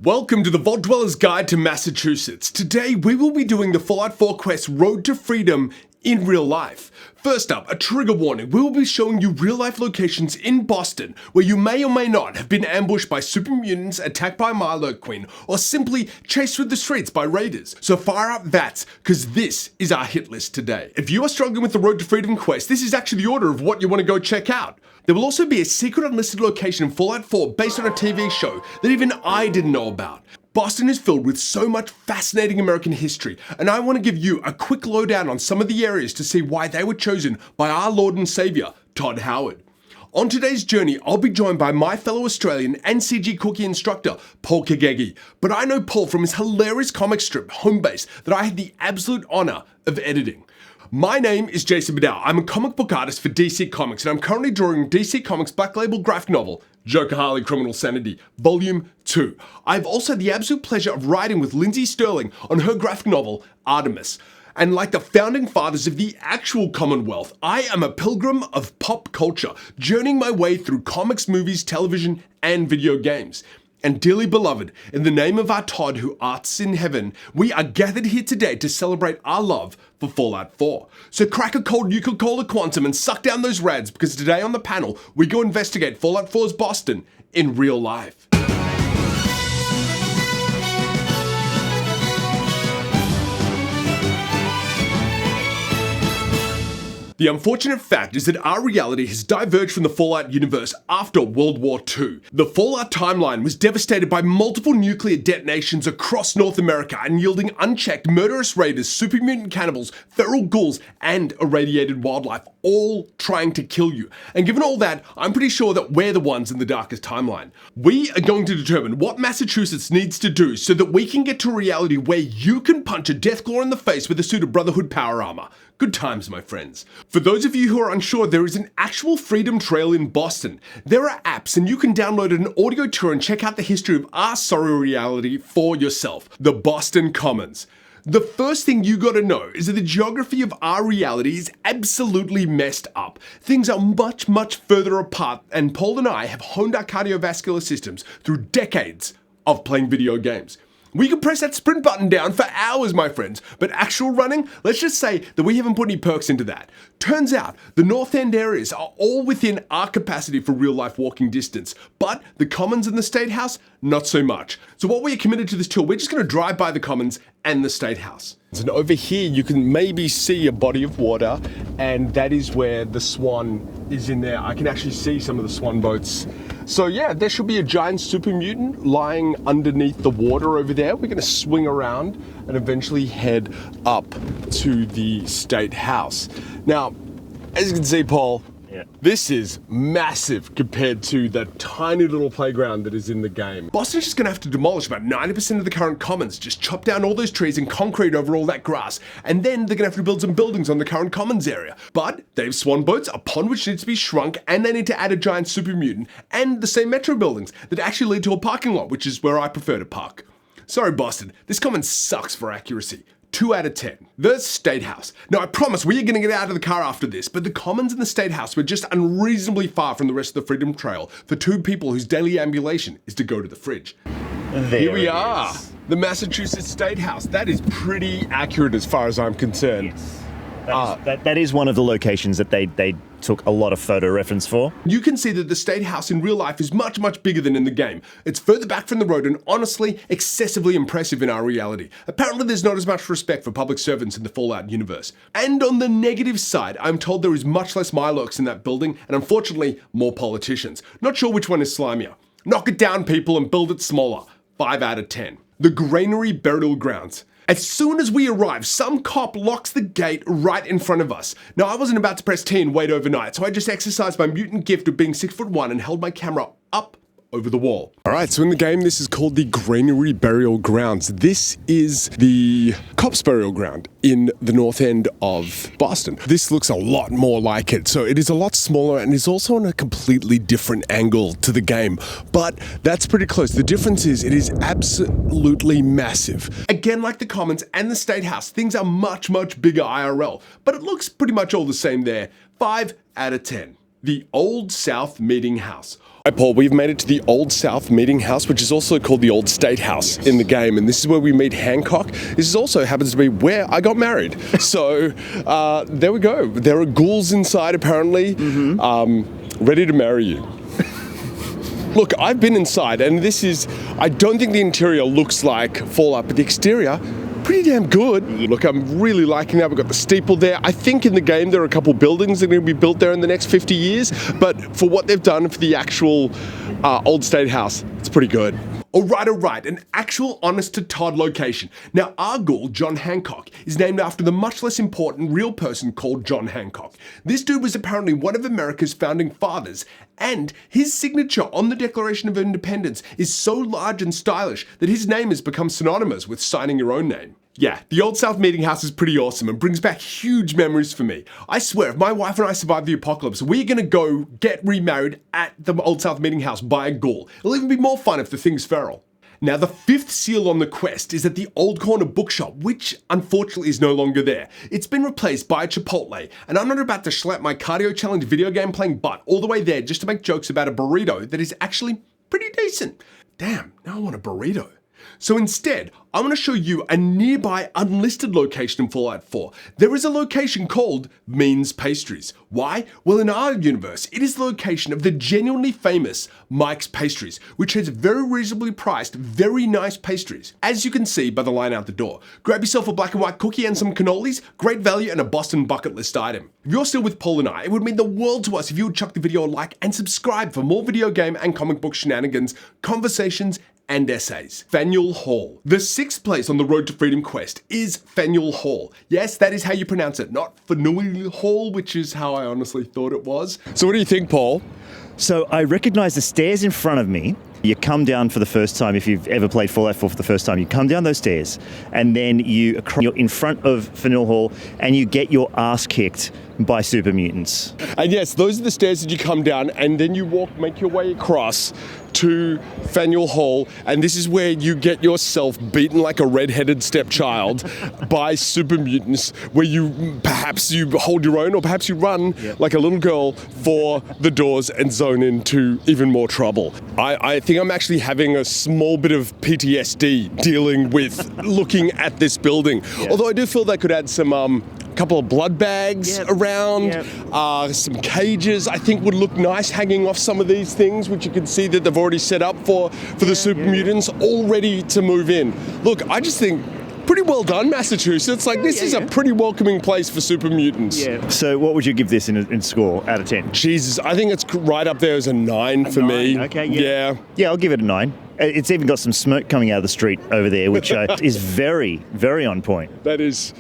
Welcome to the Vault Dweller's Guide to Massachusetts. Today we will be doing the Fallout 4 quest Road to Freedom in real life. First up, a trigger warning. We will be showing you real life locations in Boston where you may or may not have been ambushed by super mutants, attacked by Milo Queen, or simply chased through the streets by raiders. So fire up that, because this is our hit list today. If you are struggling with the Road to Freedom quest, this is actually the order of what you want to go check out. There will also be a secret unlisted location in Fallout 4 based on a TV show that even I didn't know about. Boston is filled with so much fascinating American history, and I want to give you a quick lowdown on some of the areas to see why they were chosen by our Lord and Savior, Todd Howard. On today's journey, I'll be joined by my fellow Australian and CG Cookie instructor, PAUL CAGGEGI. But I know Paul from his hilarious comic strip, Homebase, that I had the absolute honor of editing. My name is Jason Badow. I'm a comic book artist for DC Comics, and I'm currently drawing DC Comics' Black Label graphic novel, Joker Harley Criminal Sanity, Volume 2. I've also had the absolute pleasure of writing with Lindsay Sterling on her graphic novel, Artemis. And like the founding fathers of the actual Commonwealth, I am a pilgrim of pop culture, journeying my way through comics, movies, television, and video games. And dearly beloved, in the name of our Todd who arts in heaven, we are gathered here today to celebrate our love for Fallout 4. So crack a cold Nuka-Cola Quantum and suck down those rads, because today on the panel, we go investigate Fallout 4's Boston in real life. The unfortunate fact is that our reality has diverged from the Fallout universe after World War II. The Fallout timeline was devastated by multiple nuclear detonations across North America and yielding unchecked murderous raiders, super mutant cannibals, feral ghouls, and irradiated wildlife, all trying to kill you. And given all that, I'm pretty sure that we're the ones in the darkest timeline. We are going to determine what Massachusetts needs to do so that we can get to a reality where you can punch a Deathclaw in the face with a suit of Brotherhood power armor. Good times, my friends. For those of you who are unsure, there is an actual Freedom Trail in Boston. There are apps and you can download an audio tour and check out the history of our sorry reality for yourself, the Boston Commons. The first thing you gotta know is that the geography of our reality is absolutely messed up. Things are much, much further apart, and Paul and I have honed our cardiovascular systems through decades of playing video games. We can press that sprint button down for hours, my friends, but actual running, let's just say that we haven't put any perks into that. Turns out, the North End areas are all within our capacity for real life walking distance, but the Commons and the State House, not so much. So what we are committed to this tour, we're just gonna drive by the Commons and the State House. And over here, you can maybe see a body of water, and that is where the Swan is in there. I can actually see some of the Swan boats. So yeah, there should be a giant super mutant lying underneath the water over there. We're gonna swing around and eventually head up to the State House. Now, as you can see, Paul, this is massive compared to the tiny little playground that is in the game. Boston's just gonna have to demolish about 90% of the current commons, just chop down all those trees and concrete over all that grass, and then they're gonna have to build some buildings on the current commons area. But they have swan boats, a pond which needs to be shrunk, and they need to add a giant super mutant, and the same metro buildings that actually lead to a parking lot, which is where I prefer to park. Sorry, Boston, this common sucks for accuracy. 2 out of 10. The State House. Now, I promise we are going to get out of the car after this, but the Commons and the State House were just unreasonably far from the rest of the Freedom Trail for 2 people whose daily ambulation is to go to the fridge. Here we are, the Massachusetts State House. That is pretty accurate as far as I'm concerned. Yes. That is one of the locations that they took a lot of photo reference for. You can see that the State House in real life is much, much bigger than in the game. It's further back from the road and honestly, excessively impressive in our reality. Apparently there's not as much respect for public servants in the Fallout universe. And on the negative side, I'm told there is much less Mylurks in that building, and unfortunately, more politicians. Not sure which one is slimier. Knock it down, people, and build it smaller. 5 out of 10. The Granary Burial Grounds. As soon as we arrive, some cop locks the gate right in front of us. Now, I wasn't about to press T and wait overnight, so I just exercised my mutant gift of being 6'1" and held my camera up over the wall. All right, so in the game, this is called the Granary Burial Grounds. This is the cops' burial ground in the north end of Boston. This looks a lot more like it. So it is a lot smaller and is also on a completely different angle to the game, but that's pretty close. The difference is it is absolutely massive. Again, like the Commons and the State House, things are much, much bigger IRL, but it looks pretty much all the same there. 5 out of 10. The Old South Meeting House. Hi Paul, we've made it to the Old South Meeting House, which is also called the Old State House in the game, and this is where we meet Hancock. This is also happens to be where I got married. So there we go. There are ghouls inside apparently, ready to marry you. Look, I've been inside, and I don't think the interior looks like Fallout, but the exterior, pretty damn good. Look, I'm really liking that. We've got the steeple there. I think in the game there are a couple buildings that are going to be built there in the next 50 years, but for what they've done for the actual Old State House, it's pretty good. All right, an actual honest-to-Todd location. Now, our ghoul, John Hancock, is named after the much less important real person called John Hancock. This dude was apparently one of America's founding fathers, and his signature on the Declaration of Independence is so large and stylish that his name has become synonymous with signing your own name. Yeah, the Old South Meeting House is pretty awesome and brings back huge memories for me. I swear, if my wife and I survive the apocalypse, we're gonna go get remarried at the Old South Meeting House by a ghoul. It'll even be more fun if the thing's feral. Now, the fifth seal on the quest is at the Old Corner Bookshop, which unfortunately is no longer there. It's been replaced by a Chipotle, and I'm not about to schlep my cardio challenge video game playing butt all the way there just to make jokes about a burrito that is actually pretty decent. Damn, now I want a burrito. So instead, I'm going to show you a nearby unlisted location in Fallout 4. There is a location called Means Pastries. Why? Well, in our universe, it is the location of the genuinely famous Mike's Pastries, which has very reasonably priced, very nice pastries. As you can see by the line out the door. Grab yourself a black and white cookie and some cannolis, great value and a Boston bucket list item. If you're still with Paul and I, it would mean the world to us if you would chuck the video a like and subscribe for more video game and comic book shenanigans, conversations, and essays. Faneuil Hall. The sixth place on the Road to Freedom quest is Faneuil Hall. Yes, that is how you pronounce it, not Faneuil Hall, which is how I honestly thought it was. So what do you think, Paul? So I recognize the stairs in front of me. You come down for the first time, if you've ever played Fallout 4 for the first time, you come down those stairs and then you're in front of Faneuil Hall and you get your ass kicked by super mutants. And yes, those are the stairs that you come down and then you make your way across to Faneuil Hall, and this is where you get yourself beaten like a red-headed stepchild by super mutants, where perhaps you hold your own or perhaps you run like a little girl for the doors and zone into even more trouble. I think I'm actually having a small bit of PTSD dealing with looking at this building. Although I do feel they could add some couple of blood bags around, some cages I think would look nice hanging off some of these things, which you can see that they've already set up for the super mutants, all ready to move in. Look, I just think pretty well done, Massachusetts. Like, this is a pretty welcoming place for super mutants. So what would you give this in score out of 10? Jesus, I think it's right up there as a 9 for me. Okay, yeah, I'll give it a 9. It's even got some smoke coming out of the street over there, which is very, very on point. That is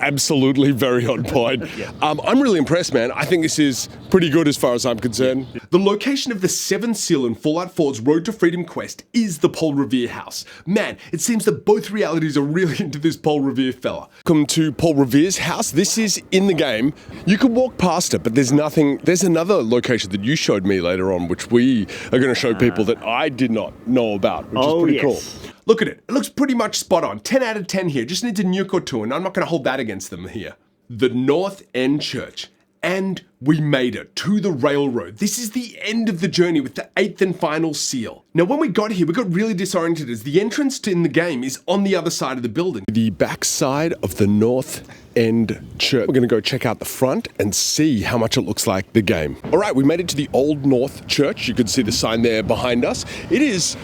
absolutely very on point. I'm really impressed, man. I think this is pretty good as far as I'm concerned. The location of the 7th seal in Fallout 4's Road to Freedom quest is the Paul Revere house. Man, it seems that both realities are really into this Paul Revere fella. Welcome to Paul Revere's house. This is in the game. You could walk past it, but there's nothing. There's another location that you showed me later on, which we are going to show people that I did not know about, which is pretty cool. Look at it. It looks pretty much spot on. 10 out of 10 here. Just needs a nuke or two, and I'm not going to hold that against them here. The North End Church. And we made it to the railroad. This is the end of the journey with the 8th and final seal. Now, when we got here, we got really disoriented as the entrance in the game is on the other side of the building. The back side of the North End Church. We're gonna go check out the front and see how much it looks like the game. All right, we made it to the Old North Church. You can see the sign there behind us. It is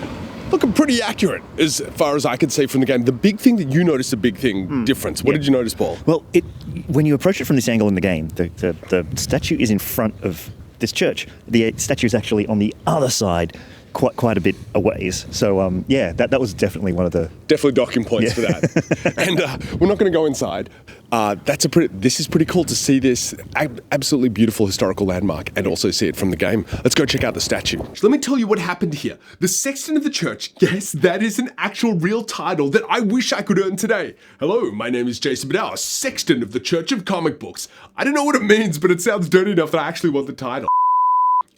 looking pretty accurate as far as I can see from the game. The big thing that you noticed, difference. What did you notice, Paul? Well, when you approach it from this angle in the game, the statue is in front of this church. The statue is actually on the other side, quite a bit a ways. So that was definitely one of the docking points for that. And we're not going to go inside. This is pretty cool to see this absolutely beautiful historical landmark and also see it from the game. Let's go check out the statue. Let me tell you what happened here. The sexton of the church, yes, that is an actual real title that I wish I could earn today. Hello, my name is Jason Badower, sexton of the Church of Comic Books. I don't know what it means, but it sounds dirty enough that I actually want the title.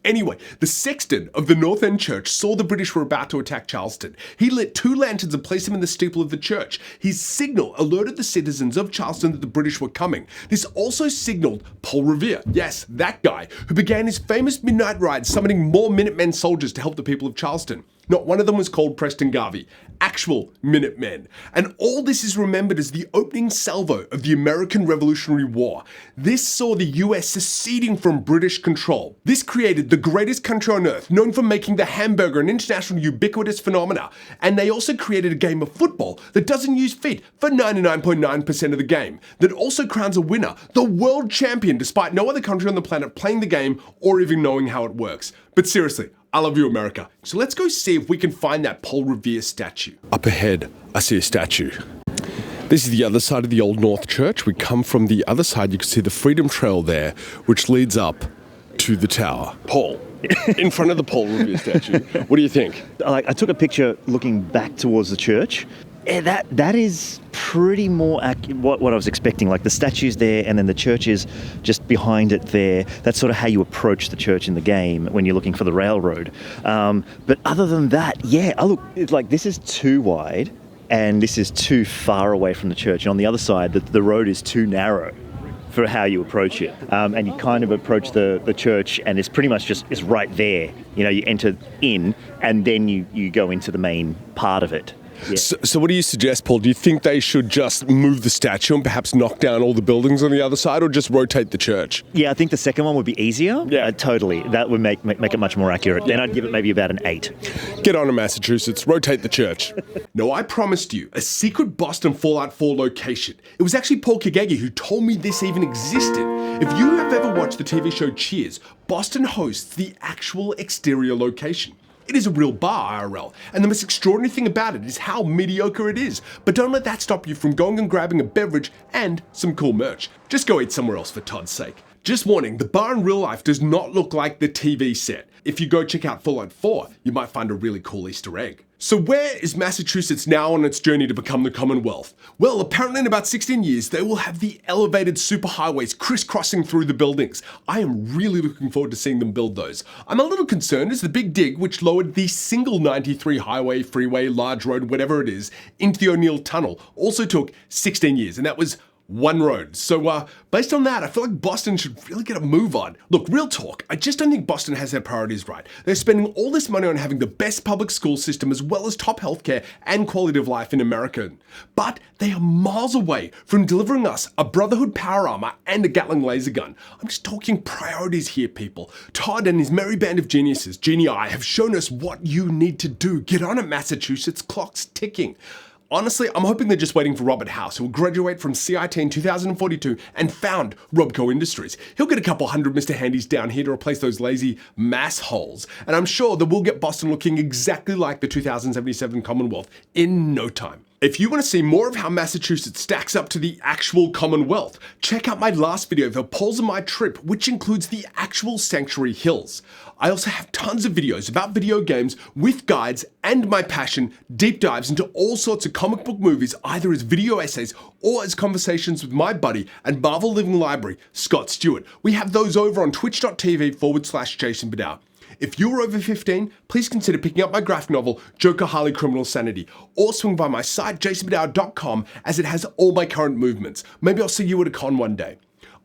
Anyway, the sexton of the North End Church saw the British were about to attack Charleston. He lit 2 lanterns and placed them in the steeple of the church. His signal alerted the citizens of Charleston that the British were coming. This also signaled Paul Revere, yes, that guy, who began his famous midnight ride summoning more Minutemen soldiers to help the people of Charleston. Not one of them was called Preston Garvey, actual Minutemen. And all this is remembered as the opening salvo of the American Revolutionary War. This saw the US seceding from British control. This created the greatest country on earth, known for making the hamburger an international ubiquitous phenomena. And they also created a game of football that doesn't use feet for 99.9% of the game, that also crowns a winner, the world champion, despite no other country on the planet playing the game or even knowing how it works. But seriously, I love you, America. So let's go see if we can find that Paul Revere statue. Up ahead, I see a statue. This is the other side of the Old North Church. We come from the other side. You can see the Freedom Trail there, which leads up to the tower. Paul, in front of the Paul Revere statue, what do you think? I took a picture looking back towards the church. That is pretty more what I was expecting. Like the statue's there and then the church is just behind it there. That's sort of how you approach the church in the game when you're looking for the railroad. But other than that, it's like this is too wide and this is too far away from the church. And on the other side, the road is too narrow for how you approach it. And you kind of approach the church and it's pretty much just is right there. You know, you enter in and then you go into the main part of it. Yeah. So what do you suggest, Paul? Do you think they should just move the statue and perhaps knock down all the buildings on the other side, or just rotate the church? Yeah, I think the second one would be easier. Yeah, totally. That would make it much more accurate. Then I'd give it maybe about an 8. Get on to Massachusetts. Rotate the church. No, I promised you a secret Boston Fallout 4 location. It was actually Paul Caggeggi who told me this even existed. If you have ever watched the TV show Cheers, Boston hosts the actual exterior location. It is a real bar, IRL, and the most extraordinary thing about it is how mediocre it is. But don't let that stop you from going and grabbing a beverage and some cool merch. Just go eat somewhere else for Todd's sake. Just warning, the bar in real life does not look like the TV set. If you go check out Fallout 4, you might find a really cool Easter egg. So where is Massachusetts now on its journey to become the Commonwealth? Well, apparently in about 16 years, they will have the elevated superhighways crisscrossing through the buildings. I am really looking forward to seeing them build those. I'm a little concerned as the Big Dig, which lowered the single 93 highway, freeway, large road, whatever it is, into the O'Neill Tunnel, also took 16 years, and that was one road. So based on that, I feel like Boston should really get a move on. Look, real talk, I just don't think Boston has their priorities right. They're spending all this money on having the best public school system as well as top healthcare and quality of life in America. But they are miles away from delivering us a Brotherhood power armor and a Gatling laser gun. I'm just talking priorities here, people. Todd and his merry band of geniuses, Genii, have shown us what you need to do. Get on it, Massachusetts. Clock's ticking. Honestly, I'm hoping they're just waiting for Robert House, who will graduate from CIT in 2042 and found Robco Industries. He'll get a couple hundred Mr. Handys down here to replace those lazy mass holes, and I'm sure that we'll get Boston looking exactly like the 2077 Commonwealth in no time. If you want to see more of how Massachusetts stacks up to the actual Commonwealth, check out my last video, The Polls of My Trip, which includes the actual Sanctuary Hills. I also have tons of videos about video games with guides and my passion, deep dives into all sorts of comic book movies, either as video essays or as conversations with my buddy and Marvel Living Library, Scott Stewart. We have those over on twitch.tv/Jason Badow. If you're over 15, please consider picking up my graphic novel, Joker Harley Criminal Sanity, or swing by my site, jasonbadow.com, as it has all my current movements. Maybe I'll see you at a con one day.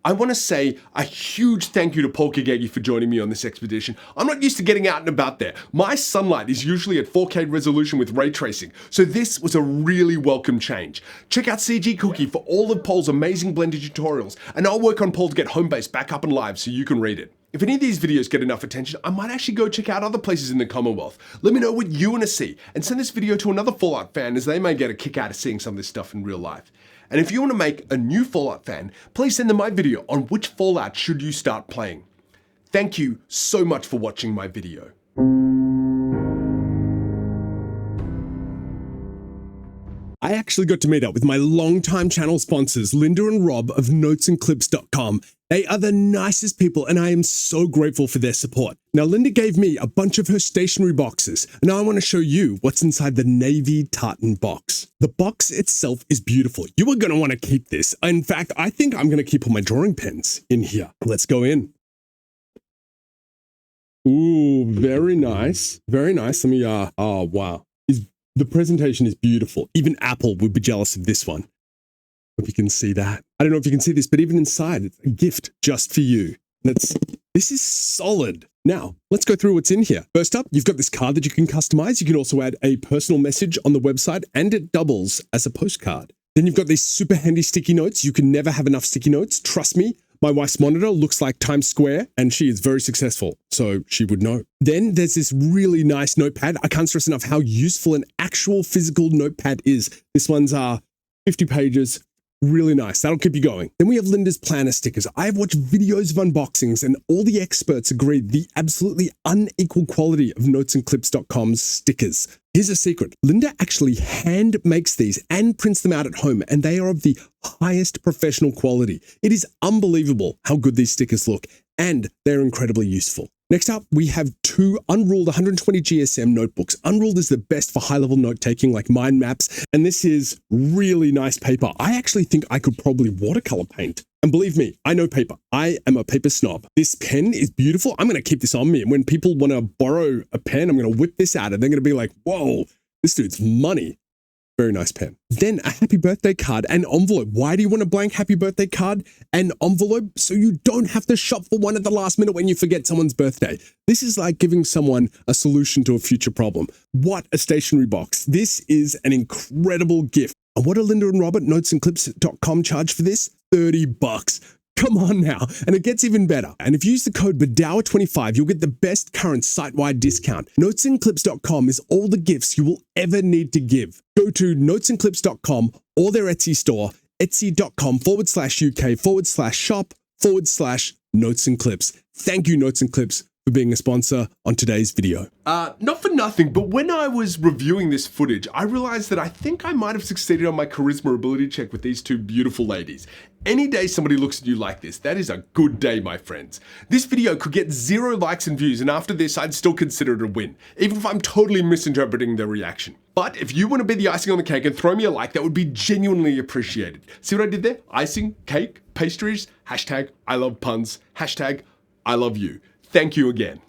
I want to say a huge thank you to Paul Caggeggi for joining me on this expedition. I'm not used to getting out and about there. My sunlight is usually at 4K resolution with ray tracing, so this was a really welcome change. Check out CG Cookie for all of Paul's amazing Blender tutorials, and I'll work on Paul to get Homebase back up and live so you can read it. If any of these videos get enough attention, I might actually go check out other places in the Commonwealth. Let me know what you want to see, and send this video to another Fallout fan, as they may get a kick out of seeing some of this stuff in real life. And if you want to make a new Fallout fan, please send them my video on which Fallout should you start playing. Thank you so much for watching my video. I actually got to meet up with my longtime channel sponsors, Linda and Rob of notesandclips.com. They are the nicest people, and I am so grateful for their support. Now, Linda gave me a bunch of her stationery boxes, and I want to show you what's inside the navy tartan box. The box itself is beautiful. You are going to want to keep this. In fact, I think I'm going to keep all my drawing pens in here. Let's go in. Ooh, very nice. Very nice. Let me, oh, wow. The presentation is beautiful. Even Apple would be jealous of this one. Hope you can see that. I don't know if you can see this, but even inside, it's a gift just for you. This is solid. Now, let's go through what's in here. First up, you've got this card that you can customize. You can also add a personal message on the website, and it doubles as a postcard. Then you've got these super handy sticky notes. You can never have enough sticky notes. Trust me, my wife's monitor looks like Times Square, and she is very successful, so she would know. Then there's this really nice notepad. I can't stress enough how useful an actual physical notepad is. This one's 50 pages. Really nice. That'll keep you going. Then we have Linda's planner stickers. I have watched videos of unboxings and all the experts agree the absolutely unequal quality of notesandclips.com's stickers. Here's a secret. Linda actually hand makes these and prints them out at home, and they are of the highest professional quality. It is unbelievable how good these stickers look, and they're incredibly useful. Next up, we have two unruled 120 GSM notebooks. Unruled is the best for high-level note-taking like mind maps, and this is really nice paper. I actually think I could probably watercolor paint. And believe me, I know paper. I am a paper snob. This pen is beautiful. I'm going to keep this on me. And when people want to borrow a pen, I'm going to whip this out, and they're going to be like, whoa, this dude's money. Very nice pen. Then a happy birthday card and envelope. Why do you want a blank happy birthday card and envelope? So you don't have to shop for one at the last minute when you forget someone's birthday. This is like giving someone a solution to a future problem. What a stationery box. This is an incredible gift. And what do Linda and Robert, notesandclips.com, charge for this? $30. Come on now. And it gets even better. And if you use the code BADOWER25, you'll get the best current site-wide discount. Notesandclips.com is all the gifts you will ever need to give. Go to notesandclips.com or their Etsy store, etsy.com/UK/shop/notesandclips. Thank you, Notes and Clips, for being a sponsor on today's video. Not for nothing, but when I was reviewing this footage, I realized that I think I might have succeeded on my charisma ability check with these two beautiful ladies. Any day somebody looks at you like this, that is a good day, my friends. This video could get 0 likes and views, and after this, I'd still consider it a win, even if I'm totally misinterpreting their reaction. But if you want to be the icing on the cake and throw me a like, that would be genuinely appreciated. See what I did there? Icing, cake, pastries, hashtag I love puns, hashtag I love you. Thank you again.